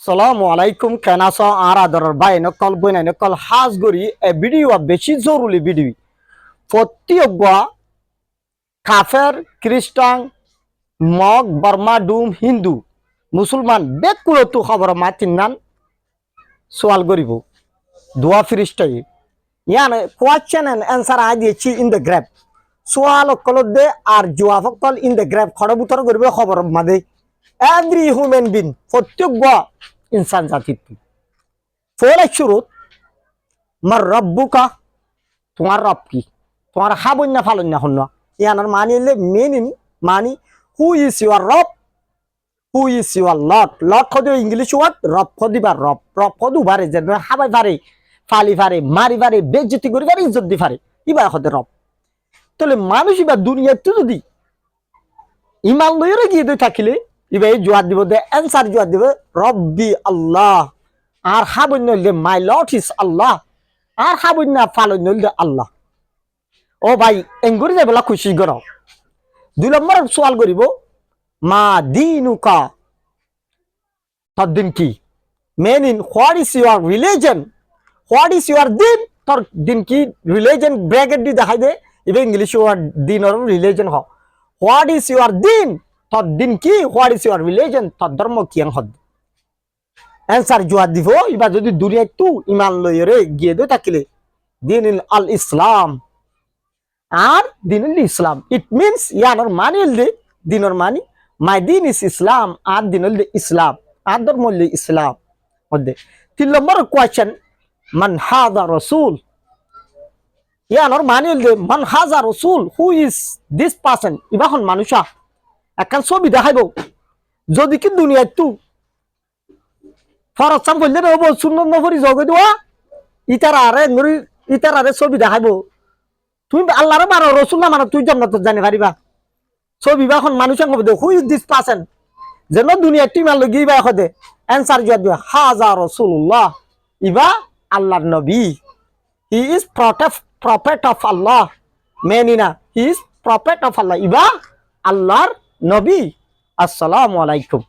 সালামু আলাইকুম কেনাস আর আদরের ভাই নকল বইনা নকল হাজ গরি এ ভিডিও বেশি জরুরি ভিডিও প্রত্যেক কাফের খ্রিস্টান মগ বর্মা ডুম হিন্দু মুসলমান বেকুলতো খবর মাতিন নান সোয়াল গরিব দোয়া ফিরিস্টাই ইয়ানে কোয়েশ্চন এন্ড অ্যান্সার আই দিয়েছি ইন দ্য গ্র্যাব সোয়াল কল দে আর জবাব কল ইন দ্য গ্র্যাব খড়বুতর গরিব খবর মাদে এভরি হিউম্যান বিং প্রত্যেক इंसान जाति फोले शुरू मर रब्बु का तुम्हारा रब की तुम्हारा हाबुन्ना फालुन्ना हुन्ना यानर मानी ले मीनिंग मानी हु इज योर रब who is your Lord Lord को दे इंग्लिश वर्ड रब को दिबा रब को दु बारे जे हाबाई बारे फाली बारे मारी बारे बेइज्जती करि बारे इज्जत दि बारे इबा खदे रब तले मानुष इबा दुनिया तो যদি ইমান লইরে গিয়ে দই থাকিলে ইবা এই জবাব দিব দে অ্যানসার জবাব দিব রব্বি আল্লাহ আর হাবুন দে মাই লর্ড ইজ আল্লাহ আর হাবুন না ফালুন দে আল্লাহ ও ভাই এঙ্গুরি যে বলা খুশি করো দুই নম্বর সওয়াল করিব মা দিনুকা তদ্দিন কি meaning what is your religion what is your দিন তোর দিন কি রিলিজন ব্র্যাকেট দি দেখাই দে ইবা ইংলিশ ওয়ার্ড দিন আর রিলিজন হ হোয়াট ইজ ইওর দিন তোর দিন কি হোয়াট ইজ ইওর রিলিজন তোর ধর্ম কি হদ অ্যানসার জবাব দিব এবার যদি দুনিয়ায় তু ইমান লইরে গিয়ে দে থাকিলে দিন আল ইসলাম আর দিন ইসলাম ইট মিন্স ইয়ানোর মানি দে দিনর মানি মাই দিন ইজ ইসলাম আর দিন ইসলাম আর ধর্ম ইসলাম মধ্যে 3 নম্বর কোয়েশ্চন মান হাযা রাসূল ইয়ানোর মানি দে মান হাযা রাসূল হু ইজ দিস পারসন ইবাহন মানুষা একখান ছবি দেখাইব যদি কি দুনিয়ায় তু ফরসাম করলে রব সুন্নত নফরি জগ দেওয়া ইতারারে ছবি দেখাইব তুমি আল্লাহরে মানো রসুল না মানো তুই জান্নাত জানি পারিবা ছবি বা এখন মানুষ কবে হু ইজ দিস পারসন যেন দুনিয়া টিমাল লগি বা খদে অ্যানসার জবাব দিবা হাযা রাসূলুল্লাহ ইবা আল্লাহর নবী he is prophet of Allah মেনিনা he is prophet of Allah ইবা আল্লাহর নবী আসসালামু আলাইকুম।